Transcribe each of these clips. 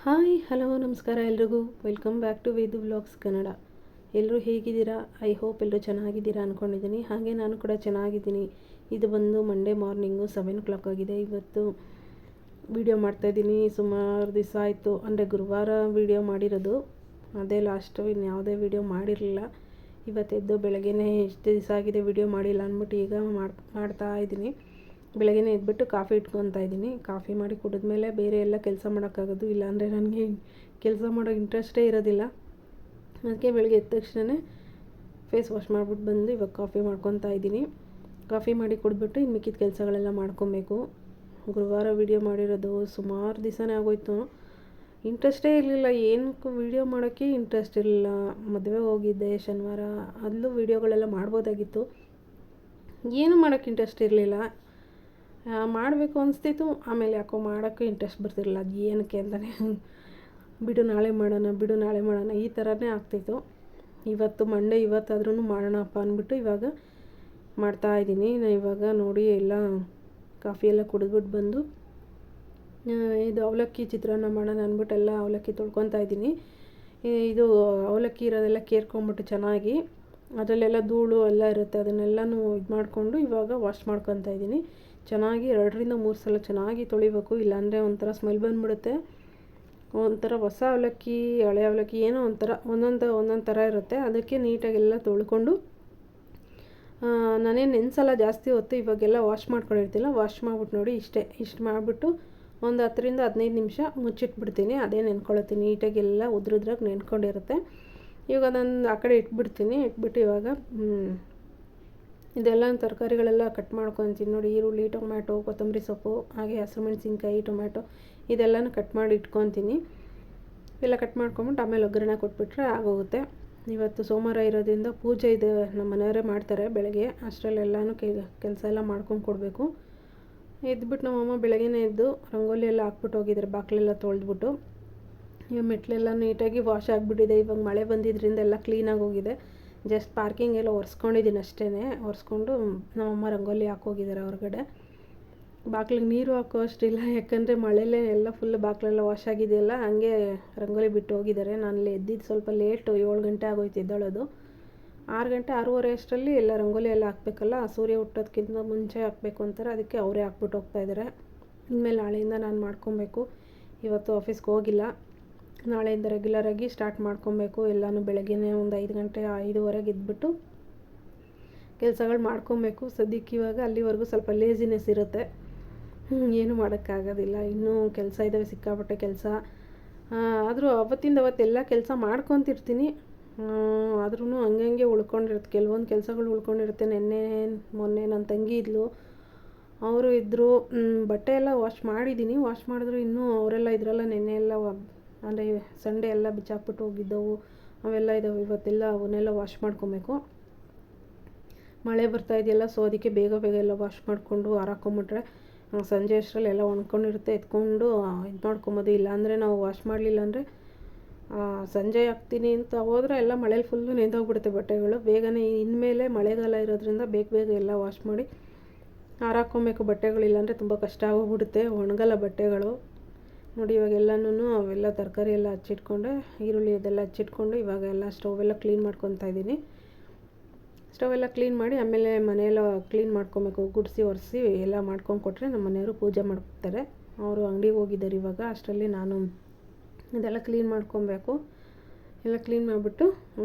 Hi hello ನಮಸ್ಕಾರ ಎಲ್ರಿಗೂ welcome back to Vedu vlogs Kannada. ಎಲ್ಲರೂ ಹೇಗಿದ್ದೀರಾ? ಐ ಹೋಪ್ ಎಲ್ಲರೂ ಚೆನ್ನಾಗಿದ್ದೀರಾ ಅಂದ್ಕೊಂಡಿದ್ದೀನಿ. ಹಾಗೆ ನಾನು ಕೂಡ ಚೆನ್ನಾಗಿದ್ದೀನಿ. ಇದು ಬಂದು ಮಂಡೇ ಮಾರ್ನಿಂಗು 7 o'clock ಆಗಿದೆ. ಇವತ್ತು ವೀಡಿಯೋ ಮಾಡ್ತಾಯಿದ್ದೀನಿ. ಸುಮಾರು ದಿವಸ ಆಯಿತು, ಅಂದರೆ ಗುರುವಾರ ವೀಡಿಯೋ ಮಾಡಿರೋದು, ಅದೇ ಲಾಸ್ಟು. ಇನ್ಯಾವುದೇ ವೀಡಿಯೋ ಮಾಡಿರಲಿಲ್ಲ. ಇವತ್ತೆದ್ದು ಬೆಳಗ್ಗೆನೇ ಎಷ್ಟು ದಿವಸ ಆಗಿದೆ ವೀಡಿಯೋ ಮಾಡಿಲ್ಲ ಅಂದ್ಬಿಟ್ಟು ಈಗ ಮಾಡ್ತಾ ಇದ್ದೀನಿ. ಬೆಳಗ್ಗೆ ಎದ್ಬಿಟ್ಟು ಕಾಫಿ ಇಟ್ಕೊತಾ ಇದ್ದೀನಿ. ಕಾಫಿ ಮಾಡಿ ಕುಡಿದ್ಮೇಲೆ ಬೇರೆ ಎಲ್ಲ ಕೆಲಸ ಮಾಡೋಕ್ಕಾಗೋದು, ಇಲ್ಲಾಂದರೆ ನನಗೆ ಕೆಲಸ ಮಾಡೋ ಇಂಟ್ರೆಸ್ಟೇ ಇರೋದಿಲ್ಲ. ಅದಕ್ಕೆ ಬೆಳಗ್ಗೆ ಎದ್ದ ತಕ್ಷಣ ಫೇಸ್ ವಾಶ್ ಮಾಡಿಬಿಟ್ಟು ಬಂದು ಇವಾಗ ಕಾಫಿ ಮಾಡ್ಕೊತಾ ಇದ್ದೀನಿ. ಕಾಫಿ ಮಾಡಿ ಕುಡಿದ್ಬಿಟ್ಟು ಇನ್ನು ಮಿಕ್ಕಿದ ಕೆಲಸಗಳೆಲ್ಲ ಮಾಡ್ಕೊಬೇಕು. ಗುರುವಾರ ವೀಡಿಯೋ ಮಾಡಿರೋದು ಸುಮಾರು ದಿವಸನೇ ಆಗೋಯ್ತು. ಇಂಟ್ರೆಸ್ಟೇ ಇರಲಿಲ್ಲ, ಏನಕ್ಕೂ ವೀಡಿಯೋ ಮಾಡೋಕ್ಕೆ ಇಂಟ್ರೆಸ್ಟ್ ಇರಲಿಲ್ಲ. ಮದುವೆಗೆ ಹೋಗಿದ್ದೆ ಶನಿವಾರ, ಅಲ್ಲೂ ವೀಡಿಯೋಗಳೆಲ್ಲ ಮಾಡ್ಬೋದಾಗಿತ್ತು. ಏನು ಮಾಡೋಕ್ಕೆ ಇಂಟ್ರೆಸ್ಟ್ ಇರಲಿಲ್ಲ. ಮಾಡಬೇಕು ಅನಿಸ್ತಿತ್ತು, ಆಮೇಲೆ ಯಾಕೋ ಮಾಡೋಕ್ಕೆ ಇಂಟ್ರೆಸ್ಟ್ ಬರ್ತಿರಲಿಲ್ಲ. ಅದು ಏನಕ್ಕೆ ಅಂತಲೇ ಬಿಡು ನಾಳೆ ಮಾಡೋಣ ಈ ಥರನೇ ಆಗ್ತಿತ್ತು. ಇವತ್ತು ಮಂಡೇ, ಇವತ್ತಾದ್ರೂ ಮಾಡೋಣಪ್ಪ ಅಂದ್ಬಿಟ್ಟು ಇವಾಗ ಮಾಡ್ತಾಯಿದ್ದೀನಿ. ಇವಾಗ ನೋಡಿ ಎಲ್ಲ ಕಾಫಿ ಎಲ್ಲ ಕುಡಿದ್ಬಿಟ್ಟು ಬಂದು ಇದು ಅವಲಕ್ಕಿ ಚಿತ್ರಾನ್ನ ಮಾಡೋಣ ಅಂದ್ಬಿಟ್ಟು ಎಲ್ಲ ಅವಲಕ್ಕಿ ತೊಳ್ಕೊತಾ ಇದ್ದೀನಿ. ಇದು ಅವಲಕ್ಕಿ ಇರೋದೆಲ್ಲ ಕೇರ್ಕೊಂಬಿಟ್ಟು ಚೆನ್ನಾಗಿ, ಅದರಲ್ಲೆಲ್ಲ ಧೂಳು ಎಲ್ಲ ಇರುತ್ತೆ, ಅದನ್ನೆಲ್ಲನೂ ಇದು ಮಾಡಿಕೊಂಡು ಇವಾಗ ವಾಶ್ ಮಾಡ್ಕೊತಾ ಇದ್ದೀನಿ. ಚೆನ್ನಾಗಿ 2-3 ಸಲ ಚೆನ್ನಾಗಿ ತೊಳಿಬೇಕು, ಇಲ್ಲಾಂದರೆ ಒಂಥರ ಸ್ಮೆಲ್ ಬಂದುಬಿಡುತ್ತೆ. ಒಂಥರ ಹೊಸ ಅವಲಕ್ಕಿ ಹಳೆ ಅವಲಕ್ಕಿ ಏನೋ ಒಂದೊಂದು ಥರ ಇರುತ್ತೆ. ಅದಕ್ಕೆ ನೀಟಾಗೆಲ್ಲ ತೊಳ್ಕೊಂಡು ನಾನೇನು ನೆನೆಸಲ್ಲ ಜಾಸ್ತಿ ಹೊತ್ತು. ಇವಾಗೆಲ್ಲ ವಾಶ್ ಮಾಡ್ಕೊಂಡಿರ್ತಿಲ್ಲ, ವಾಶ್ ಮಾಡ್ಬಿಟ್ಟು ನೋಡಿ ಇಷ್ಟು ಮಾಡಿಬಿಟ್ಟು ಒಂದು 10-15 ನಿಮಿಷ ಮುಚ್ಚಿಟ್ಬಿಡ್ತೀನಿ. ಅದೇ ನೆನ್ಕೊಳ್ತೀನಿ, ನೀಟಾಗೆಲ್ಲ ಉದ್ರಾಗಿ ನೆನ್ಕೊಂಡಿರುತ್ತೆ. ಇವಾಗ ನಾನು ಆ ಕಡೆ ಇಟ್ಬಿಟ್ಟು ಇವಾಗ ಇದೆಲ್ಲ ತರಕಾರಿಗಳೆಲ್ಲ ಕಟ್ ಮಾಡ್ಕೊತೀನಿ. ನೋಡಿ, ಈರುಳ್ಳಿ, ಟೊಮ್ಯಾಟೊ, ಕೊತ್ತಂಬರಿ ಸೊಪ್ಪು, ಹಾಗೆ ಹಸಿರು ಮೆಣಸಿನ್ಕಾಯಿ, ಟೊಮ್ಯಾಟೊ ಇದೆಲ್ಲನೂ ಕಟ್ ಮಾಡಿ ಇಟ್ಕೊತೀನಿ. ಎಲ್ಲ ಕಟ್ ಮಾಡ್ಕೊಂಬಿಟ್ಟು ಆಮೇಲೆ ಒಗ್ಗರಣೆ ಕೊಟ್ಬಿಟ್ರೆ ಆಗೋಗುತ್ತೆ. ಇವತ್ತು ಸೋಮವಾರ ಇರೋದ್ರಿಂದ ಪೂಜೆ ಇದೆ, ನಮ್ಮ ಮನೆಯವರೇ ಮಾಡ್ತಾರೆ ಬೆಳಗ್ಗೆ. ಅಷ್ಟರಲ್ಲೆಲ್ಲನೂ ಕೆಲಸ ಎಲ್ಲ ಮಾಡ್ಕೊಂಡು ಕೊಡಬೇಕು. ಎದ್ಬಿಟ್ಟು ನಮ್ಮಮ್ಮ ಬೆಳಗ್ಗೆನೇ ಎದ್ದು ರಂಗೋಲಿ ಎಲ್ಲ ಹಾಕ್ಬಿಟ್ಟು ಹೋಗಿದ್ದಾರೆ, ಬಾಗಿಲೆಲ್ಲ ತೊಳೆದ್ಬಿಟ್ಟು. ಇವಾಗ ಮೆಟ್ಲೆಲ್ಲ ನೀಟಾಗಿ ವಾಶ್ ಆಗಿಬಿಟ್ಟಿದೆ. ಇವಾಗ ಮಳೆ ಬಂದಿದ್ದರಿಂದ ಎಲ್ಲ ಕ್ಲೀನಾಗಿ ಹೋಗಿದೆ. ಜಸ್ಟ್ ಪಾರ್ಕಿಂಗ್ ಎಲ್ಲ ಒರೆಸ್ಕೊಂಡಿದ್ದೀನಿ ಅಷ್ಟೇ. ಒರೆಸ್ಕೊಂಡು ನಮ್ಮಮ್ಮ ರಂಗೋಲಿ ಹಾಕೋಗಿದ್ದಾರೆ ಹೊರಗಡೆ. ಬಾಗಿಲಿಗೆ ನೀರು ಹಾಕೋ ಅಷ್ಟಿಲ್ಲ, ಯಾಕಂದರೆ ಮಳೆಯಲ್ಲೇ ಎಲ್ಲ ಫುಲ್ ಬಾಗಿಲೆಲ್ಲ ವಾಶ್ ಆಗಿದೆಯಲ್ಲ, ಹಂಗೆ ರಂಗೋಲಿ ಬಿಟ್ಟು ಹೋಗಿದ್ದಾರೆ. ನಾನು ಎದ್ದಿದ್ದು ಸ್ವಲ್ಪ ಲೇಟು, 7 ಗಂಟೆ ಆಗೋಯ್ತು ಎದ್ದೇಳೋದು. 6 ಗಂಟೆ 6:30 ಅಷ್ಟರಲ್ಲಿ ಎಲ್ಲ ರಂಗೋಲಿ ಎಲ್ಲ ಹಾಕಬೇಕಲ್ಲ, ಸೂರ್ಯ ಹುಟ್ಟೋದಕ್ಕಿಂತ ಮುಂಚೆ ಹಾಕಬೇಕು ಅಂತಾರೆ. ಅದಕ್ಕೆ ಅವರೇ ಹಾಕ್ಬಿಟ್ಟು ಹೋಗ್ತಾಯಿದ್ದಾರೆ. ಇನ್ಮೇಲೆ ನಾಳೆಯಿಂದ ನಾನು ಮಾಡ್ಕೊಬೇಕು. ಇವತ್ತು ಆಫೀಸ್ಗೆ ಹೋಗಿಲ್ಲ, ನಾಳೆಯಿಂದ ರೆಗ್ಯುಲರಾಗಿ ಸ್ಟಾರ್ಟ್ ಮಾಡ್ಕೊಬೇಕು. ಎಲ್ಲನೂ ಬೆಳಗ್ಗೆನೇ ಒಂದು 5 ಗಂಟೆ 5:15 ಎದ್ಬಿಟ್ಟು ಕೆಲಸಗಳು ಮಾಡ್ಕೊಬೇಕು. ಸದ್ಯಕ್ಕೆ ಇವಾಗ ಅಲ್ಲಿವರೆಗೂ ಸ್ವಲ್ಪ ಲೇಜಿನೆಸ್ ಇರುತ್ತೆ, ಏನೂ ಮಾಡೋಕ್ಕಾಗೋದಿಲ್ಲ. ಇನ್ನೂ ಕೆಲಸ ಇದ್ದಾವೆ, ಸಿಕ್ಕಾಪಟ್ಟೆ ಕೆಲಸ. ಆದರೂ ಅವತ್ತೆಲ್ಲ ಕೆಲಸ ಮಾಡ್ಕೊತಿರ್ತೀನಿ. ಆದ್ರೂ ಹಂಗೆ ಉಳ್ಕೊಂಡಿರುತ್ತೆ, ಕೆಲವೊಂದು ಕೆಲಸಗಳು ಉಳ್ಕೊಂಡಿರುತ್ತೆ. ಮೊನ್ನೆ ನನ್ನ ತಂಗಿ ಇದ್ಲು, ಅವರು ಇದ್ದರು. ಬಟ್ಟೆ ಎಲ್ಲ ವಾಶ್ ಮಾಡಿದ್ದೀನಿ. ವಾಶ್ ಮಾಡಿದ್ರು ಇನ್ನೂ ಅವರೆಲ್ಲ ಇದ್ರಲ್ಲ, ನೆನ್ನೆ ಎಲ್ಲ ಅಂದರೆ ಸಂಡೇ ಎಲ್ಲ ಬಿಚ್ಚಾಕ್ಬಿಟ್ಟು ಹೋಗಿದ್ದವು, ಅವೆಲ್ಲ ಇದ್ದಾವೆ. ಇವತ್ತೆಲ್ಲ ಅವನ್ನೆಲ್ಲ ವಾಶ್ ಮಾಡ್ಕೊಬೇಕು. ಮಳೆ ಬರ್ತಾ ಇದೆಯಲ್ಲ, ಸೊ ಅದಕ್ಕೆ ಬೇಗ ಎಲ್ಲ ವಾಶ್ ಮಾಡಿಕೊಂಡು ಹಾರಾಕೊಂಬಿಟ್ರೆ ಸಂಜೆ ಅಷ್ಟರಲ್ಲಿ ಎಲ್ಲ ಒಣ್ಕೊಂಡಿರುತ್ತೆ, ಎತ್ಕೊಂಡು ಇದು ಮಾಡ್ಕೊಬೋದು. ಇಲ್ಲಾಂದರೆ ನಾವು ವಾಶ್ ಮಾಡಲಿಲ್ಲ ಅಂದರೆ ಸಂಜೆ ಹಾಕ್ತೀನಿ ಅಂತ ಹೋದರೆ ಎಲ್ಲ ಮಳೇಲಿ ಫುಲ್ಲು ನೆಂದೋಗ್ಬಿಡುತ್ತೆ ಬಟ್ಟೆಗಳು. ಬೇಗನೆ ಇನ್ಮೇಲೆ ಮಳೆಗಾಲ ಇರೋದ್ರಿಂದ ಬೇಗ ಎಲ್ಲ ವಾಶ್ ಮಾಡಿ ಹಾರಾಕೊಬೇಕು ಬಟ್ಟೆಗಳು, ಇಲ್ಲಾಂದರೆ ತುಂಬ ಕಷ್ಟ ಆಗೋಗ್ಬಿಡುತ್ತೆ, ಒಣಗಲ್ಲ ಬಟ್ಟೆಗಳು. ನೋಡಿ, ಇವಾಗೆಲ್ಲನೂ ಅವೆಲ್ಲ ತರಕಾರಿ ಎಲ್ಲ ಹಚ್ಚಿಟ್ಕೊಂಡೆ, ಈರುಳ್ಳಿ ಅದೆಲ್ಲ ಹಚ್ಚಿಟ್ಕೊಂಡು ಇವಾಗ ಎಲ್ಲ ಸ್ಟವೆಲ್ಲ ಕ್ಲೀನ್ ಮಾಡ್ಕೊತಾ ಇದ್ದೀನಿ. ಸ್ಟವೆಲ್ಲ ಕ್ಲೀನ್ ಮಾಡಿ ಆಮೇಲೆ ಮನೆಯೆಲ್ಲ ಕ್ಲೀನ್ ಮಾಡ್ಕೊಬೇಕು, ಗುಡಿಸಿ ಒರೆಸಿ ಎಲ್ಲ ಮಾಡ್ಕೊಂಡು ಕೊಟ್ಟರೆ ನಮ್ಮ ಮನೆಯವರು ಪೂಜೆ ಮಾಡ್ತಾರೆ. ಅವರು ಅಂಗಡಿಗೆ ಹೋಗಿದ್ದಾರೆ ಇವಾಗ. ಅಷ್ಟರಲ್ಲಿ ನಾನು ಇದೆಲ್ಲ ಕ್ಲೀನ್ ಮಾಡ್ಕೊಬೇಕು. ಎಲ್ಲ ಕ್ಲೀನ್ ಮಾಡಿಬಿಟ್ಟು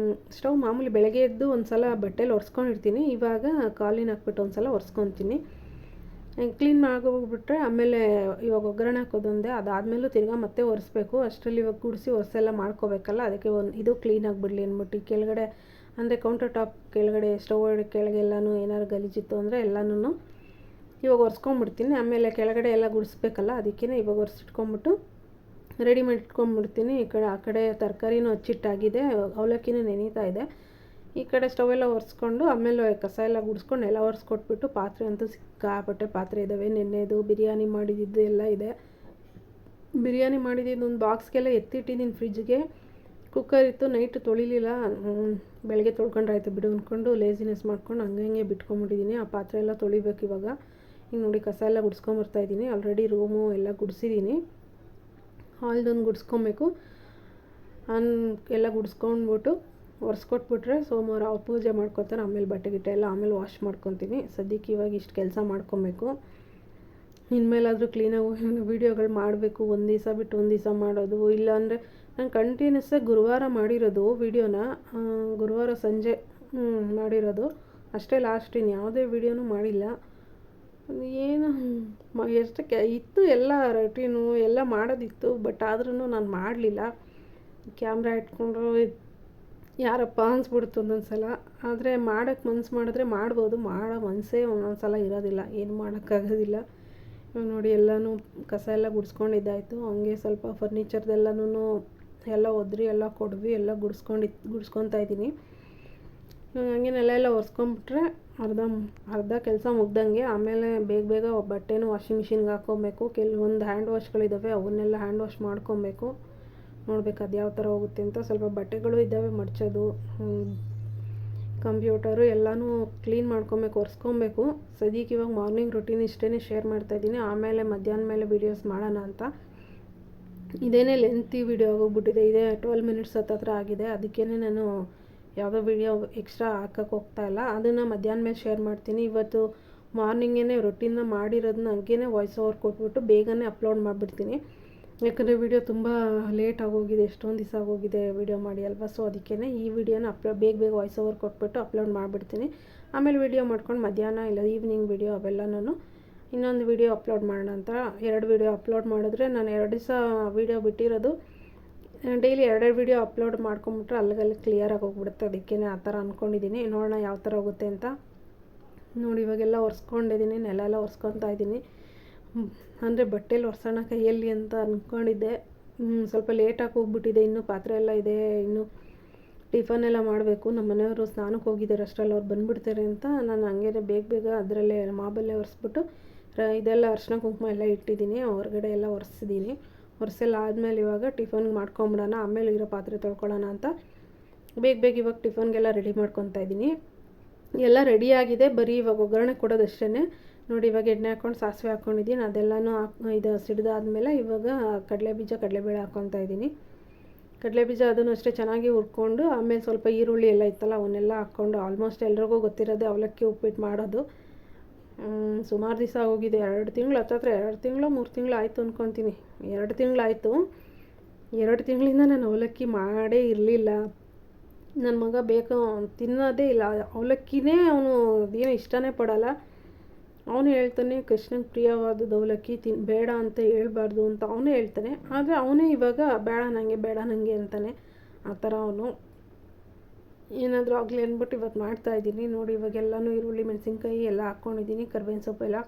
ಸ್ಟವ್ ಮಾಮೂಲಿ ಬೆಳಗ್ಗೆ ಎದ್ದು ಒಂದು ಸಲ ಬಟ್ಟೆಲಿ ಒರೆಸ್ಕೊಂಡಿರ್ತೀನಿ. ಇವಾಗ ಕಾಲಿನ ಹಾಕ್ಬಿಟ್ಟು ಒಂದು ಸಲ ಒರೆಸ್ಕೊತೀನಿ. ಕ್ಲೀನ್ ಆಗೋಗ್ಬಿಟ್ರೆ ಆಮೇಲೆ ಇವಾಗ ಒಗ್ಗರಣೆ ಹಾಕೋದೊಂದೇ, ಅದಾದಮೇಲೂ ತಿರ್ಗಾ ಮತ್ತೆ ಒರೆಸ್ಬೇಕು. ಅಷ್ಟರಲ್ಲಿ ಇವಾಗ ಗುಡಿಸಿ ಒರೆಸೆಲ್ಲ ಮಾಡ್ಕೋಬೇಕಲ್ಲ, ಅದಕ್ಕೆ ಇದು ಕ್ಲೀನ್ ಆಗಿಬಿಡಲಿ ಅಂದ್ಬಿಟ್ಟು ಕೆಳಗಡೆ ಅಂದರೆ ಕೌಂಟರ್ ಟಾಪ್ ಕೆಳಗಡೆ, ಸ್ಟವ್ ಕೆಳಗೆ ಎಲ್ಲನೂ ಏನಾದ್ರು ಗಲೀಜಿತ್ತು ಅಂದರೆ ಎಲ್ಲನೂ ಇವಾಗ ಒರೆಸ್ಕೊಂಬಿಡ್ತೀನಿ. ಆಮೇಲೆ ಕೆಳಗಡೆ ಎಲ್ಲ ಗುಡಿಸ್ಬೇಕಲ್ಲ, ಅದಕ್ಕೇ ಇವಾಗ ಒರೆಸಿಟ್ಕೊಂಬಿಟ್ಟು ರೆಡಿ ಮಾಡಿ ಇಟ್ಕೊಂಬಿಡ್ತೀನಿ. ಆ ಕಡೆ ತರಕಾರಿನೂ ಹಚ್ಚಿಟ್ಟಾಗಿದೆ, ಅವಲಕ್ಕಿನೂ ನೆನೀತಾ ಇದೆ. ಈ ಕಡೆ ಸ್ಟವೆಲ್ಲ ಒರೆಸ್ಕೊಂಡು ಆಮೇಲೆ ಕಸ ಎಲ್ಲ ಗುಡಿಸ್ಕೊಂಡು ಎಲ್ಲ ಒರೆಸ್ಕೊಟ್ಬಿಟ್ಟು, ಪಾತ್ರೆ ಅಂತೂ ಸಿಕ್ಕಾಪಟ್ಟೆ ಪಾತ್ರೆ ಇದ್ದಾವೆ. ನೆನ್ನೆದು ಬಿರಿಯಾನಿ ಮಾಡಿದ್ದು ಎಲ್ಲ ಇದೆ. ಬಿರಿಯಾನಿ ಮಾಡಿದ್ದು ಒಂದು ಬಾಕ್ಸ್ಗೆಲ್ಲ ಎತ್ತಿಟ್ಟಿದ್ದೀನಿ ಫ್ರಿಜ್ಗೆ. ಕುಕ್ಕರ್ ಇತ್ತು, ನೈಟ್ ತೊಳಿಲಿಲ್ಲ, ಬೆಳಗ್ಗೆ ತೊಳ್ಕೊಂಡ್ರಾಯ್ತು ಬಿಡು ಅಂದ್ಕೊಂಡು ಲೇಜಿನೆಸ್ ಮಾಡ್ಕೊಂಡು ಹಂಗೆ ಬಿಟ್ಕೊಂಬಿಟ್ಟಿದ್ದೀನಿ. ಆ ಪಾತ್ರೆ ಎಲ್ಲ ತೊಳಿಬೇಕು ಇವಾಗ. ಈಗ ನೋಡಿ, ಕಸ ಎಲ್ಲ ಗುಡಿಸ್ಕೊಂಬರ್ತಾಯಿದ್ದೀನಿ. ಆಲ್ರೆಡಿ ರೂಮು ಎಲ್ಲ ಗುಡಿಸಿದ್ದೀನಿ. ಹಾಲ್ದೊಂದು ಗುಡಿಸ್ಕೊಬೇಕು. ಎಲ್ಲ ಗುಡಿಸ್ಕೊಂಡ್ಬಿಟ್ಟು ಒರೆಸ್ಕೊಟ್ಬಿಟ್ರೆ ಸೋಮವಾರ ಅವ್ರು ಪೂಜೆ ಮಾಡ್ಕೊತಾರೆ. ಆಮೇಲೆ ಬಟ್ಟೆ ಗಿಟ್ಟೆ ಎಲ್ಲ ಆಮೇಲೆ ವಾಶ್ ಮಾಡ್ಕೊತೀನಿ. ಸದ್ಯಕ್ಕೆ ಇವಾಗ ಇಷ್ಟು ಕೆಲಸ ಮಾಡ್ಕೊಬೇಕು. ಇನ್ಮೇಲಾದರೂ ಕ್ಲೀನಾಗಿ ವೀಡಿಯೋಗಳು ಮಾಡಬೇಕು. ಒಂದು ದಿವಸ ಬಿಟ್ಟು ಒಂದು ದಿವಸ ಮಾಡೋದು, ಇಲ್ಲಾಂದರೆ ನಾನು ಕಂಟಿನ್ಯೂಸ್ಸಾಗಿ ಗುರುವಾರ ಮಾಡಿರೋದು ವೀಡಿಯೋನ, ಗುರುವಾರ ಸಂಜೆ ಮಾಡಿರೋದು ಅಷ್ಟೇ ಲಾಸ್ಟ್. ಇನ್ನು ಯಾವುದೇ ವೀಡಿಯೋನೂ ಮಾಡಿಲ್ಲ. ಏನು ಎಷ್ಟಕ್ಕೆ ಇತ್ತು ಎಲ್ಲ ರೊಟೀನು ಎಲ್ಲ ಮಾಡೋದಿತ್ತು, ಬಟ್ ಆದ್ರೂ ನಾನು ಮಾಡಲಿಲ್ಲ. ಕ್ಯಾಮ್ರಾ ಇಟ್ಕೊಂಡು ಯಾರಪ್ಪ ಅನಿಸ್ಬಿಡ್ತು ಒಂದೊಂದು ಸಲ. ಆದರೆ ಮಾಡೋಕ್ಕೆ ಮನ್ಸು ಮಾಡಿದ್ರೆ ಮಾಡ್ಬೋದು, ಮಾಡೋ ಮನಸ್ಸೇ ಒಂದೊಂದು ಸಲ ಇರೋದಿಲ್ಲ, ಏನು ಮಾಡೋಕ್ಕಾಗೋದಿಲ್ಲ. ಇವಾಗ ನೋಡಿ ಎಲ್ಲನೂ ಕಸ ಎಲ್ಲ ಗುಡಿಸ್ಕೊಂಡಿದ್ದಾಯಿತು. ಹಂಗೆ ಸ್ವಲ್ಪ ಫರ್ನಿಚರ್ದೆಲ್ಲನೂ ಎಲ್ಲ ಒದ್ರಿ ಎಲ್ಲ ಕೊಡ್ವಿ ಎಲ್ಲ ಗುಡಿಸ್ಕೊತಾ ಇದ್ದೀನಿ. ಹಂಗೆ ನೆಲ ಒರೆಸ್ಕೊಂಬಿಟ್ರೆ ಅರ್ಧ ಕೆಲಸ ಮುಗ್ದಂಗೆ. ಆಮೇಲೆ ಬೇಗ ಬಟ್ಟೆನೂ ವಾಷಿಂಗ್ ಮಿಷಿನ್ಗೆ ಹಾಕ್ಕೊಬೇಕು. ಕೆಲವೊಂದು ಹ್ಯಾಂಡ್ ವಾಶ್ಗಳಿದ್ದಾವೆ, ಅವನ್ನೆಲ್ಲ ಹ್ಯಾಂಡ್ ವಾಶ್ ಮಾಡ್ಕೊಬೇಕು. ನೋಡ್ಬೇಕು ಅದು ಯಾವ ಥರ ಹೋಗುತ್ತೆ ಅಂತ. ಸ್ವಲ್ಪ ಬಟ್ಟೆಗಳು ಇದ್ದಾವೆ ಮಡ್ಚೋದು, ಕಂಪ್ಯೂಟರು ಎಲ್ಲನೂ ಕ್ಲೀನ್ ಮಾಡ್ಕೊಬೇಕು, ಒರೆಸ್ಕೊಬೇಕು. ಸದ್ಯಕ್ಕೆ ಇವಾಗ ಮಾರ್ನಿಂಗ್ ರೂಟೀನ್ ಇಷ್ಟೇ ಶೇರ್ ಮಾಡ್ತಾಯಿದ್ದೀನಿ. ಆಮೇಲೆ ಮಧ್ಯಾಹ್ನ ಮೇಲೆ ವೀಡಿಯೋಸ್ ಮಾಡೋಣ ಅಂತ. ಇದೇನೇ ಲೆಂತಿ ವೀಡಿಯೋ ಆಗೋಗ್ಬಿಟ್ಟಿದೆ, ಇದೇ 12 ಮಿನಿಟ್ಸ್ ಹತ್ತಿರ ಆಗಿದೆ. ಅದಕ್ಕೇ ನಾನು ಯಾವುದೋ ವೀಡಿಯೋ ಎಕ್ಸ್ಟ್ರಾ ಹಾಕೋಕ್ಕೆ ಹೋಗ್ತಾಯಿಲ್ಲ, ಅದನ್ನು ಮಧ್ಯಾಹ್ನ ಮೇಲೆ ಶೇರ್ ಮಾಡ್ತೀನಿ. ಇವತ್ತು ಮಾರ್ನಿಂಗೇ ರೊಟೀನ ಮಾಡಿರೋದನ್ನ ಹಂಗೇ ವಾಯ್ಸ್ ಓವರ್ ಕೊಟ್ಬಿಟ್ಟು ಬೇಗನೆ ಅಪ್ಲೋಡ್ ಮಾಡಿಬಿಡ್ತೀನಿ. ಯಾಕಂದರೆ ವೀಡಿಯೋ ತುಂಬ ಲೇಟ್ ಆಗೋಗಿದೆ, ಎಷ್ಟೊಂದು ದಿವಸ ಆಗೋಗಿದೆ ವೀಡಿಯೋ ಮಾಡಿ ಅಲ್ವಾ. ಸೊ ಅದಕ್ಕೇ ಈ ವಿಡಿಯೋನ ಬೇಗ ವಾಯ್ಸ್ ಓವರ್ ಕೊಟ್ಬಿಟ್ಟು ಅಪ್ಲೋಡ್ ಮಾಡಿಬಿಡ್ತೀನಿ. ಆಮೇಲೆ ವೀಡಿಯೋ ಮಾಡ್ಕೊಂಡು ಮಧ್ಯಾಹ್ನ ಇಲ್ಲ ಈವ್ನಿಂಗ್ ವೀಡಿಯೋ ಅವೆಲ್ಲನೂ ಇನ್ನೊಂದು ವೀಡಿಯೋ ಅಪ್ಲೋಡ್ ಮಾಡೋಣ ಅಂತ. 2 ವೀಡಿಯೋ ಅಪ್ಲೋಡ್ ಮಾಡಿದ್ರೆ ನಾನು 2 ದಿವಸ ವೀಡಿಯೋ ಬಿಟ್ಟಿರೋದು, ಡೈಲಿ 2 ವೀಡಿಯೋ ಅಪ್ಲೋಡ್ ಮಾಡ್ಕೊಂಬಿಟ್ರೆ ಅಲ್ಲಿಗೆಲ್ಲ ಕ್ಲಿಯರಾಗಿ ಹೋಗ್ಬಿಡುತ್ತೆ. ಅದಕ್ಕೇ ಆ ಥರ ಅಂದ್ಕೊಂಡಿದ್ದೀನಿ. ನೋಡೋಣ ಯಾವ ಥರ ಹೋಗುತ್ತೆ ಅಂತ. ನೋಡಿ ಇವಾಗೆಲ್ಲ ಒರೆಸ್ಕೊಂಡಿದ್ದೀನಿ, ನೆಲ ಎಲ್ಲ ಒರೆಸ್ಕೊತಾ ಇದ್ದೀನಿ. ಅಂದರೆ ಬಟ್ಟೆಲಿ ಒರೆಸೋಣ ಕೈಯಲ್ಲಿ ಅಂತ ಅಂದ್ಕೊಂಡಿದ್ದೆ. ಸ್ವಲ್ಪ ಲೇಟಾಗಿ ಹೋಗ್ಬಿಟ್ಟಿದೆ. ಇನ್ನೂ ಪಾತ್ರೆ ಎಲ್ಲ ಇದೆ, ಇನ್ನು ಟಿಫನ್ ಎಲ್ಲ ಮಾಡಬೇಕು. ನಮ್ಮ ಮನೆಯವರು ಸ್ನಾನಕ್ಕೆ ಹೋಗಿದ್ದಾರೆ, ಅಷ್ಟರಲ್ಲಿ ಅವ್ರು ಬಂದುಬಿಡ್ತಾರೆ ಅಂತ ನಾನು ಹಂಗೇ ಬೇಗ ಅದರಲ್ಲೇ ಮಾಬಲ್ಲೇ ಒರೆಸ್ಬಿಟ್ಟು ಇದೆಲ್ಲ ಅರಿಶಿನ ಕುಂಕುಮ ಎಲ್ಲ ಇಟ್ಟಿದ್ದೀನಿ. ಹೊರಗಡೆ ಎಲ್ಲ ಒರೆಸಿದ್ದೀನಿ. ಒರೆಸೆಲ್ಲ ಆದಮೇಲೆ ಇವಾಗ ಟಿಫನ್ಗೆ ಮಾಡ್ಕೊಂಬಿಡೋಣ, ಆಮೇಲೆ ಇರೋ ಪಾತ್ರೆ ತೊಳ್ಕೊಳ್ಳೋಣ ಅಂತ ಬೇಗ ಇವಾಗ ಟಿಫನ್ಗೆಲ್ಲ ರೆಡಿ ಮಾಡ್ಕೊತಾ ಇದ್ದೀನಿ. ಎಲ್ಲ ರೆಡಿಯಾಗಿದೆ, ಬರೀ ಇವಾಗ ಒಗ್ಗರಣೆ ಕೊಡೋದಷ್ಟೇ. ನೋಡಿ ಇವಾಗ ಎಣ್ಣೆ ಹಾಕ್ಕೊಂಡು ಸಾಸಿವೆ ಹಾಕ್ಕೊಂಡಿದ್ದೀನಿ. ಅದೆಲ್ಲನೂ ಇದು ಸಿಡ್ದಾದ್ಮೇಲೆ ಇವಾಗ ಕಡಲೆಬೇಳೆ ಹಾಕ್ಕೊತಾ ಇದ್ದೀನಿ. ಕಡಲೆಬೀಜ ಅದನ್ನು ಅಷ್ಟೇ ಚೆನ್ನಾಗಿ ಹುರ್ಕೊಂಡು ಆಮೇಲೆ ಸ್ವಲ್ಪ ಈರುಳ್ಳಿ ಎಲ್ಲ ಇತ್ತಲ್ಲ ಅವನ್ನೆಲ್ಲ ಹಾಕ್ಕೊಂಡು, ಆಲ್ಮೋಸ್ಟ್ ಎಲ್ರಿಗೂ ಗೊತ್ತಿರೋದೇ ಅವಲಕ್ಕಿ ಉಪ್ಪಿಟ್ಟು ಮಾಡೋದು. ಸುಮಾರು ದಿವಸ ಹೋಗಿದೆ, 2 ತಿಂಗಳು ಹತ್ತತ್ರ 2 ತಿಂಗಳು 3 ತಿಂಗಳು ಆಯಿತು ಅಂದ್ಕೊತೀನಿ. 2 ತಿಂಗಳಾಯಿತು. 2 ತಿಂಗಳಿಂದ ನಾನು ಅವಲಕ್ಕಿ ಮಾಡೇ ಇರಲಿಲ್ಲ. ನನ್ನ ಮಗ ಬೇಕು ತಿನ್ನೋದೇ ಇಲ್ಲ ಅವಲಕ್ಕಿನೇ, ಅವನು ಅದೇನೋ ಇಷ್ಟನೇ ಪಡಲ್ಲ. ಅವನು ಹೇಳ್ತಾನೆ ಕೃಷ್ಣಂಗೆ ಪ್ರಿಯವಾದದ್ದು ಅವಲಕ್ಕಿ ಬೇಡ ಅಂತ ಹೇಳ್ಬಾರ್ದು ಅಂತ ಅವನೇ ಹೇಳ್ತಾನೆ. ಆದರೆ ಅವನೇ ಇವಾಗ ಬೇಡ ನನಗೆ ಅಂತಾನೆ. ಆ ಥರ ಅವನು ಏನಾದರೂ ಆಗಲಿ ಅಂದ್ಬಿಟ್ಟು ಇವತ್ತು ಮಾಡ್ತಾಯಿದ್ದೀನಿ. ನೋಡಿ ಇವಾಗೆಲ್ಲನೂ ಈರುಳ್ಳಿ ಮೆಣಸಿನ್ಕಾಯಿ ಎಲ್ಲ ಹಾಕ್ಕೊಂಡಿದ್ದೀನಿ, ಕರ್ಬೇವಿನ ಸೊಪ್ಪೆಲ್ಲ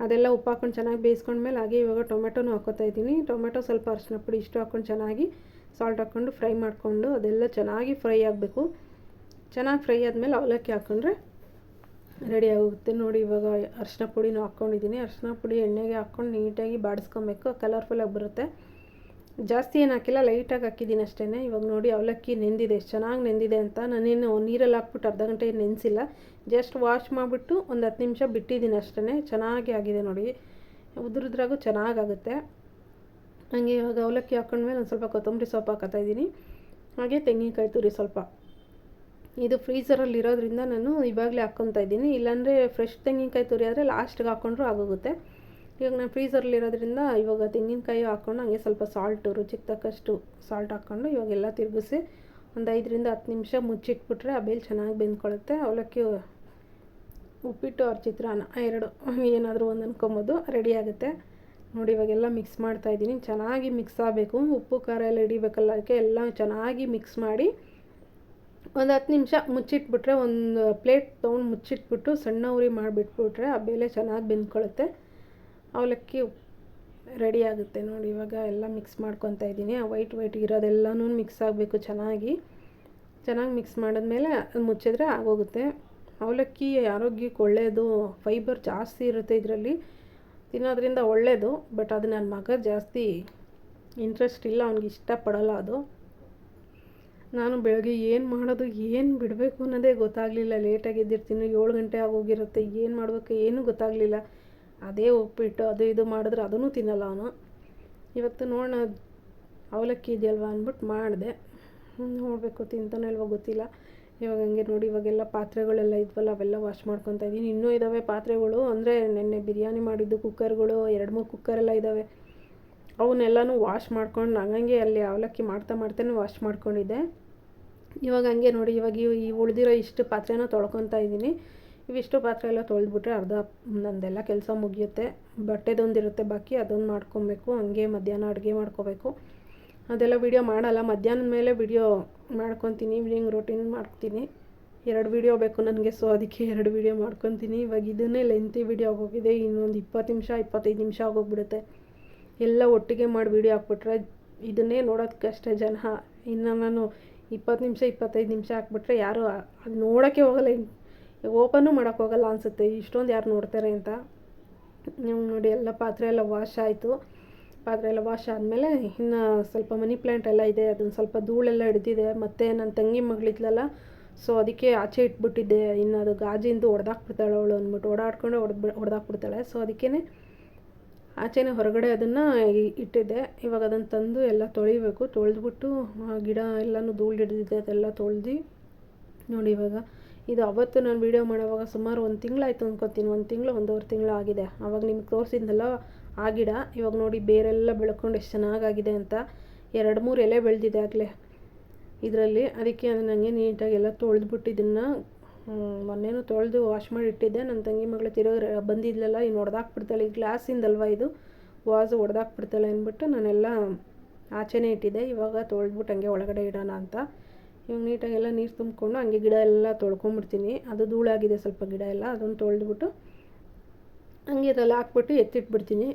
ಅದೆಲ್ಲ ಉಪ್ಪು ಹಾಕ್ಕೊಂಡು ಚೆನ್ನಾಗಿ ಬೇಯಿಸ್ಕೊಂಡ್ಮೇಲೆ ಹಾಗೆ ಇವಾಗ ಟೊಮೆಟೊನೂ ಹಾಕ್ಕೊತಾ ಇದ್ದೀನಿ. ಟೊಮೆಟೊ ಸ್ವಲ್ಪ ಅರಿಶಿನ ಪುಡಿ ಇಷ್ಟು ಹಾಕ್ಕೊಂಡು ಚೆನ್ನಾಗಿ ಸಾಲ್ಟ್ ಹಾಕ್ಕೊಂಡು ಫ್ರೈ ಮಾಡಿಕೊಂಡು ಅದೆಲ್ಲ ಚೆನ್ನಾಗಿ ಫ್ರೈ ಆಗಬೇಕು. ಚೆನ್ನಾಗಿ ಫ್ರೈ ಆದಮೇಲೆ ಅವಲಕ್ಕಿ ಹಾಕ್ಕೊಂಡ್ರೆ ರೆಡಿ ಆಗುತ್ತೆ. ನೋಡಿ ಇವಾಗ ಅರಿಶಿನ ಪುಡಿನೂ ಹಾಕ್ಕೊಂಡಿದ್ದೀನಿ. ಅರಿಶಿನ ಪುಡಿ ಎಣ್ಣೆಗೆ ಹಾಕ್ಕೊಂಡು ನೀಟಾಗಿ ಬಾಡಿಸ್ಕೊಬೇಕು, ಕಲರ್ಫುಲ್ಲಾಗಿ ಬರುತ್ತೆ. ಜಾಸ್ತಿ ಏನು ಹಾಕಿಲ್ಲ, ಲೈಟಾಗಿ ಹಾಕಿದ್ದೀನಿ ಅಷ್ಟೇ. ಇವಾಗ ನೋಡಿ ಅವಲಕ್ಕಿ ನೆಂದಿದೆ, ಎಷ್ಟು ಚೆನ್ನಾಗಿ ನೆಂದಿದೆ ಅಂತ. ನಾನೇನು ನೀರಲ್ಲಿ ಹಾಕ್ಬಿಟ್ಟು ಅರ್ಧ ಗಂಟೆ ನೆನೆಸಿಲ್ಲ, ಜಸ್ಟ್ ವಾಶ್ ಮಾಡಿಬಿಟ್ಟು ಒಂದು 10 ನಿಮಿಷ ಬಿಟ್ಟಿದ್ದೀನಿ ಅಷ್ಟೇ. ಚೆನ್ನಾಗಿ ಆಗಿದೆ ನೋಡಿ, ಉದ್ರಾಗೂ ಚೆನ್ನಾಗಾಗುತ್ತೆ. ಹಾಗೆ ಇವಾಗ ಅವಲಕ್ಕಿ ಹಾಕ್ಕೊಂಡ್ಮೇಲೆ ಒಂದು ಸ್ವಲ್ಪ ಕೊತ್ತಂಬರಿ ಸೊಪ್ಪು ಹಾಕ್ತಾಯಿದ್ದೀನಿ. ಹಾಗೆ ತೆಂಗಿನಕಾಯಿ ತುರಿ ಸ್ವಲ್ಪ, ಇದು ಫ್ರೀಝರಲ್ಲಿ ಇರೋದ್ರಿಂದ ನಾನು ಇವಾಗಲೇ ಹಾಕ್ಕೊತಾ ಇದ್ದೀನಿ. ಇಲ್ಲಾಂದರೆ ಫ್ರೆಶ್ ತೆಂಗಿನಕಾಯಿ ತುರಿ ಆದರೆ ಲಾಸ್ಟ್ಗೆ ಹಾಕ್ಕೊಂಡ್ರೂ ಆಗೋಗುತ್ತೆ. ಇವಾಗ ನಾನು ಫ್ರೀಝರಲ್ಲಿರೋದ್ರಿಂದ ಇವಾಗ ತೆಂಗಿನಕಾಯಿ ಹಾಕ್ಕೊಂಡು ಹಾಗೆ ಸ್ವಲ್ಪ ಸಾಲ್ಟು ರುಚಿಗೆ ತಕ್ಕಷ್ಟು ಸಾಲ್ಟ್ ಹಾಕ್ಕೊಂಡು ಇವಾಗೆಲ್ಲ ತಿರುಗಿಸಿ ಒಂದು 5 ರಿಂದ 10 ನಿಮಿಷ ಮುಚ್ಚಿಟ್ಬಿಟ್ರೆ ಆ ಬೇಲ್ ಚೆನ್ನಾಗಿ ಬೆಂದ್ಕೊಳ್ಳುತ್ತೆ. ಅವಲಕ್ಕಿ ಉಪ್ಪಿಟ್ಟು ಅವ್ರ ಚಿತ್ರಾನ್ನ 2 ಏನಾದರೂ ಒಂದು ಅನ್ಕೊಬೋದು, ರೆಡಿ ಆಗುತ್ತೆ. ನೋಡಿ ಇವಾಗೆಲ್ಲ ಮಿಕ್ಸ್ ಮಾಡ್ತಾಯಿದ್ದೀನಿ, ಚೆನ್ನಾಗಿ ಮಿಕ್ಸ್ ಆಗಬೇಕು. ಉಪ್ಪು ಖಾರ ಎಲ್ಲ ಹಿಡಿಬೇಕಲ್ಲ, ಅದಕ್ಕೆ ಎಲ್ಲ ಚೆನ್ನಾಗಿ ಮಿಕ್ಸ್ ಮಾಡಿ ಒಂದು 10 ನಿಮಿಷ ಮುಚ್ಚಿಟ್ಬಿಟ್ರೆ, ಒಂದು ಪ್ಲೇಟ್ ತೊಗೊಂಡು ಮುಚ್ಚಿಟ್ಬಿಟ್ಟು ಸಣ್ಣ ಉರಿ ಮಾಡಿಬಿಟ್ಬಿಟ್ರೆ ಆ ಬೇಳೆ ಚೆನ್ನಾಗಿ ಬೆಂದ್ಕೊಳ್ಳುತ್ತೆ, ಅವಲಕ್ಕಿ ರೆಡಿ ಆಗುತ್ತೆ. ನೋಡಿ ಇವಾಗ ಎಲ್ಲ ಮಿಕ್ಸ್ ಮಾಡ್ಕೊತಾ ಇದ್ದೀನಿ. ವೈಟ್ ಇರೋದೆಲ್ಲನೂ ಮಿಕ್ಸ್ ಆಗಬೇಕು, ಚೆನ್ನಾಗಿ ಮಿಕ್ಸ್ ಮಾಡಿದ್ಮೇಲೆ ಮುಚ್ಚಿದ್ರೆ ಆಗೋಗುತ್ತೆ. ಅವಲಕ್ಕಿ ಆರೋಗ್ಯಕ್ಕೆ ಒಳ್ಳೆಯದು, ಫೈಬರ್ ಜಾಸ್ತಿ ಇರುತ್ತೆ ಇದರಲ್ಲಿ, ತಿನ್ನೋದ್ರಿಂದ ಒಳ್ಳೆಯದು. ಬಟ್ ಅದು ನನ್ನ ಮಗ ಜಾಸ್ತಿ ಇಂಟ್ರೆಸ್ಟ್ ಇಲ್ಲ, ಅವ್ನಿಗೆ ಇಷ್ಟಪಡಲ್ಲ ಅದು. ನಾನು ಬೆಳಗ್ಗೆ ಏನು ಮಾಡೋದು ಏನು ಬಿಡಬೇಕು ಅನ್ನೋದೇ ಗೊತ್ತಾಗಲಿಲ್ಲ. ಲೇಟಾಗಿ ಎದ್ದಿರ್ತೀನಿ, 7 ಗಂಟೆ ಆಗೋಗಿರುತ್ತೆ. ಏನು ಮಾಡಬೇಕು ಏನೂ ಗೊತ್ತಾಗಲಿಲ್ಲ. ಅದೇ ಉಪ್ಪಿಟ್ಟು ಅದು ಇದು ಮಾಡಿದ್ರೆ ಅದನ್ನು ತಿನ್ನಲ್ಲ ಅವನು. ಇವತ್ತು ನೋಡೋಣ ಅವಲಕ್ಕಿ ಇದೆಯಲ್ವ ಅಂದ್ಬಿಟ್ಟು ಮಾಡಿದೆ. ನೋಡಬೇಕು ತಿಂತಾನೆ ಇಲ್ವೋ ಗೊತ್ತಿಲ್ಲ. ಇವಾಗ ಹಂಗೆ ನೋಡಿ ಇವಾಗೆಲ್ಲ ಪಾತ್ರೆಗಳೆಲ್ಲ ಇದ್ವಲ್ಲ ಅವೆಲ್ಲ ವಾಶ್ ಮಾಡ್ಕೊತಾ ಇದ್ದೀನಿ. ಇನ್ನೂ ಇದ್ದಾವೆ ಪಾತ್ರೆಗಳು, ಅಂದರೆ ನೆನ್ನೆ ಬಿರಿಯಾನಿ ಮಾಡಿದ್ದು ಕುಕ್ಕರ್ಗಳು 2-3 ಕುಕ್ಕರೆಲ್ಲ ಇದ್ದಾವೆ. ಅವನ್ನೆಲ್ಲನೂ ವಾಶ್ ಮಾಡ್ಕೊಂಡು ಹಂಗಂಗೆ ಅಲ್ಲಿ ಅವಲಕ್ಕಿ ಮಾಡ್ತಾನೆ ವಾಶ್ ಮಾಡ್ಕೊಂಡಿದ್ದೆ. ಇವಾಗ ಹಂಗೆ ನೋಡಿ ಇವಾಗ ಈ ಉಳಿದಿರೋ ಇಷ್ಟು ಪಾತ್ರೆನ ತೊಳ್ಕೊತಾ ಇದ್ದೀನಿ. ಇವಿಷ್ಟು ಪಾತ್ರೆ ಎಲ್ಲ ತೊಳೆದ್ಬಿಟ್ರೆ ಅರ್ಧ ನಂದೆಲ್ಲ ಕೆಲಸ ಮುಗಿಯುತ್ತೆ. ಬಟ್ಟೆದೊಂದಿರುತ್ತೆ ಬಾಕಿ, ಅದೊಂದು ಮಾಡ್ಕೊಬೇಕು. ಹಂಗೆ ಮಧ್ಯಾಹ್ನ ಅಡುಗೆ ಮಾಡ್ಕೋಬೇಕು. ಅದೆಲ್ಲ ವೀಡಿಯೋ ಮಾಡಲ್ಲ, ಮಧ್ಯಾಹ್ನದ ಮೇಲೆ ವೀಡಿಯೋ ಮಾಡ್ಕೊತೀನಿ. ಈವ್ನಿಂಗ್ ರೂಟೀನ್ ಮಾಡ್ತೀನಿ. 2 ವೀಡಿಯೋ ಬೇಕು ನನಗೆ, ಸೊ ಅದಕ್ಕೆ 2 ವೀಡಿಯೋ ಮಾಡ್ಕೊತೀನಿ. ಇವಾಗ ಇದನ್ನೇ ಲೆಂತಿ ವೀಡಿಯೋ ಆಗೋಗಿದೆ. ಇನ್ನೊಂದು 20 ನಿಮಿಷ 25 ನಿಮಿಷ ಆಗೋಗ್ಬಿಡುತ್ತೆ. ಎಲ್ಲ ಒಟ್ಟಿಗೆ ಮಾಡಿ ವೀಡಿಯೋ ಹಾಕ್ಬಿಟ್ರೆ ಇದನ್ನೇ ನೋಡೋದಕ್ಕಷ್ಟೇ ಜನ. ಇನ್ನು ನಾನು 20 ನಿಮಿಷ 25 ನಿಮಿಷ ಹಾಕ್ಬಿಟ್ರೆ ಯಾರು ಅದು ನೋಡೋಕ್ಕೆ ಹೋಗಲ್ಲ, ಓಪನ್ನು ಮಾಡೋಕ್ಕೋಗಲ್ಲ ಅನಿಸುತ್ತೆ, ಇಷ್ಟೊಂದು ಯಾರು ನೋಡ್ತಾರೆ ಅಂತ. ನೀವು ನೋಡಿ ಎಲ್ಲ ಪಾತ್ರೆ ಎಲ್ಲ ವಾಶ್ ಆಯಿತು. ಪಾತ್ರೆ ಎಲ್ಲ ವಾಶ್ ಆದಮೇಲೆ ಇನ್ನು ಸ್ವಲ್ಪ ಮನಿ ಪ್ಲ್ಯಾಂಟ್ ಎಲ್ಲ ಇದೆ, ಅದನ್ನು ಸ್ವಲ್ಪ ಧೂಳೆಲ್ಲ ಹಿಡ್ದಿದೆ. ಮತ್ತು ನನ್ನ ತಂಗಿ ಮಗಳಿದ್ಲಲ್ಲ, ಸೊ ಅದಕ್ಕೆ ಆಚೆ ಇಟ್ಬಿಟ್ಟಿದ್ದೆ. ಇನ್ನು ಅದು ಗಾಜಿಂದು ಹೊಡೆದಾಕ್ಬಿಡ್ತಾಳೆ ಅವಳು ಅಂದ್ಬಿಟ್ಟು, ಓಡಾಡ್ಕೊಂಡು ಹೊಡೆದಾಕ್ಬಿಡ್ತಾಳೆ. ಸೊ ಅದಕ್ಕೇ ಆಚೆನೇ ಹೊರಗಡೆ ಅದನ್ನು ಇಟ್ಟಿದ್ದೆ. ಇವಾಗ ಅದನ್ನು ತಂದು ಎಲ್ಲ ತೊಳಿಬೇಕು. ತೊಳೆದ್ಬಿಟ್ಟು ಗಿಡ ಎಲ್ಲನೂ ಧೂಳು ಹಿಡಿದಿದೆ ಅದೆಲ್ಲ ತೊಳೆದು ನೋಡಿ. ಇವಾಗ ಇದು ಅವತ್ತು ನಾನು ವೀಡಿಯೋ ಮಾಡೋವಾಗ ಸುಮಾರು 1 ತಿಂಗಳಾಯಿತು ಅಂದ್ಕೊತೀನಿ. 1 ತಿಂಗಳು 1.5 ತಿಂಗಳು ಆಗಿದೆ. ಆವಾಗ ನಿಮ್ಗೆ ತೋರಿಸಿದ್ನಲ್ಲ ಆ ಗಿಡ. ಇವಾಗ ನೋಡಿ ಬೇರೆಲ್ಲ ಬೆಳ್ಕೊಂಡು ಎಷ್ಟು ಚೆನ್ನಾಗಾಗಿದೆ ಅಂತ. 2-3 ಎಲೆ ಬೆಳೆದಿದೆ ಆಗಲೇ ಇದರಲ್ಲಿ. ಅದಕ್ಕೆ ಅದನ್ನು ಹಂಗೆ ನೀಟಾಗಿ ಎಲ್ಲ ತೊಳೆದ್ಬಿಟ್ಟು ಇದನ್ನು ಮೊನ್ನೆನೂ ತೊಳೆದು ವಾಶ್ ಮಾಡಿ ಇಟ್ಟಿದ್ದೆ. ನನ್ನ ತಂಗಿ ಮಗಳು ತಿರುಗಿ ಬಂದಿದ್ಲಲ್ಲ, ಇನ್ನು ಹೊಡೆದಾಕ್ಬಿಡ್ತಾಳೆ, ಈ ಗ್ಲಾಸಿಂದಲ್ವ ಇದು ವಾಸು, ಹೊಡೆದಾಕ್ಬಿಡ್ತಾಳೆ ಅಂದ್ಬಿಟ್ಟು ನಾನೆಲ್ಲ ಆಚೆನೇ ಇಟ್ಟಿದ್ದೆ. ಇವಾಗ ತೊಳೆದ್ಬಿಟ್ಟು ಹಂಗೆ ಒಳಗಡೆ ಇಡೋಣ ಅಂತ ಇವಾಗ ನೀಟಾಗೆಲ್ಲ ನೀರು ತುಂಬಿಕೊಂಡು ಹಂಗೆ ಗಿಡ ಎಲ್ಲ ತೊಳ್ಕೊಂಬಿಡ್ತೀನಿ. ಅದು ಧೂಳಾಗಿದೆ ಸ್ವಲ್ಪ ಗಿಡ ಎಲ್ಲ, ಅದನ್ನು ತೊಳೆದ್ಬಿಟ್ಟು ಹಂಗೆ ಇದೆಲ್ಲ ಹಾಕ್ಬಿಟ್ಟು ಎತ್ತಿಟ್ಬಿಡ್ತೀನಿ.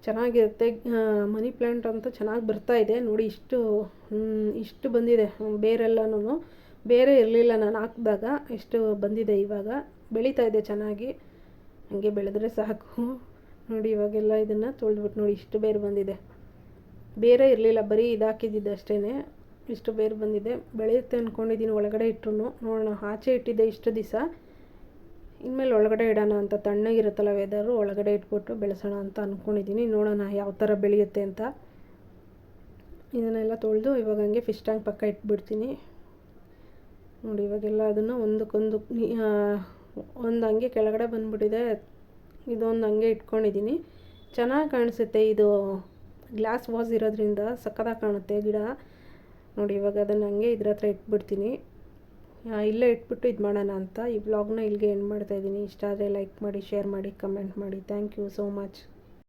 ಚೆನ್ನಾಗಿರುತ್ತೆ. ಮನಿ ಪ್ಲ್ಯಾಂಟ್ ಅಂತೂ ಚೆನ್ನಾಗಿ ಬರ್ತಾಯಿದೆ ನೋಡಿ. ಇಷ್ಟು ಬಂದಿದೆ ಬೇರೆಲ್ಲನೂ. ಬೇರೆ ಇರಲಿಲ್ಲ ನಾನು ಹಾಕಿದಾಗ, ಎಷ್ಟು ಬಂದಿದೆ. ಇವಾಗ ಬೆಳೀತಾ ಇದೆ ಚೆನ್ನಾಗಿ. ಹಂಗೆ ಬೆಳೆದ್ರೆ ಸಾಕು ನೋಡಿ. ಇವಾಗೆಲ್ಲ ಇದನ್ನು ತೊಳೆದ್ಬಿಟ್ಟು ನೋಡಿ ಇಷ್ಟು ಬೇರು ಬಂದಿದೆ. ಬೇರೆ ಇರಲಿಲ್ಲ, ಬರೀ ಇದು ಹಾಕಿದ್ದಿದ್ದು ಅಷ್ಟೇ. ಇಷ್ಟು ಬೇರು ಬಂದಿದೆ. ಬೆಳೆಯುತ್ತೆ ಅಂದ್ಕೊಂಡಿದ್ದೀನಿ ಒಳಗಡೆ ಇಟ್ಟರು. ನೋಡೋಣ, ಆಚೆ ಇಟ್ಟಿದ್ದೆ ಇಷ್ಟು ದಿವಸ, ಇನ್ಮೇಲೆ ಒಳಗಡೆ ಇಡೋಣ ಅಂತ. ತಣ್ಣಗಿರುತ್ತಲ್ಲ ವೆದರು, ಒಳಗಡೆ ಇಟ್ಬಿಟ್ಟು ಬೆಳೆಸೋಣ ಅಂತ ಅಂದ್ಕೊಂಡಿದ್ದೀನಿ. ನೋಡೋಣ ಯಾವ ಥರ ಬೆಳೆಯುತ್ತೆ ಅಂತ. ಇದನ್ನೆಲ್ಲ ತೊಳೆದು ಇವಾಗ ಹಂಗೆ ಫಿಶ್ ಟ್ಯಾಂಕ್ ಪಕ್ಕ ಇಟ್ಬಿಡ್ತೀನಿ ನೋಡಿ. ಇವಾಗೆಲ್ಲ ಅದನ್ನು ಒಂದಕ್ಕೊಂದು ಒಂದು ಹಂಗೆ ಕೆಳಗಡೆ ಬಂದುಬಿಟ್ಟಿದೆ. ಇದೊಂದು ಹಂಗೆ ಇಟ್ಕೊಂಡಿದ್ದೀನಿ. ಚೆನ್ನಾಗಿ ಕಾಣಿಸುತ್ತೆ. ಇದು ಗ್ಲಾಸ್ ವಾಸ್ ಇರೋದ್ರಿಂದ ಸಕ್ಕತ್ತಾಗಿ ಕಾಣುತ್ತೆ ಗಿಡ ನೋಡಿ. ಇವಾಗ ಅದನ್ನು ಹಂಗೆ ಇದ್ರ ಹತ್ರ ಇಟ್ಬಿಡ್ತೀನಿ. ಇಲ್ಲೇ ಇಟ್ಬಿಟ್ಟು ಇದು ಮಾಡೋಣ ಅಂತ ಈ ವ್ಲಾಗ್ನ ಇಲ್ಲಿಗೆ ಎಂಡ್ ಮಾಡ್ತಾಯಿದ್ದೀನಿ. ಇಷ್ಟ ಆದರೆ ಲೈಕ್ ಮಾಡಿ, ಶೇರ್ ಮಾಡಿ, ಕಮೆಂಟ್ ಮಾಡಿ. Thank you so much.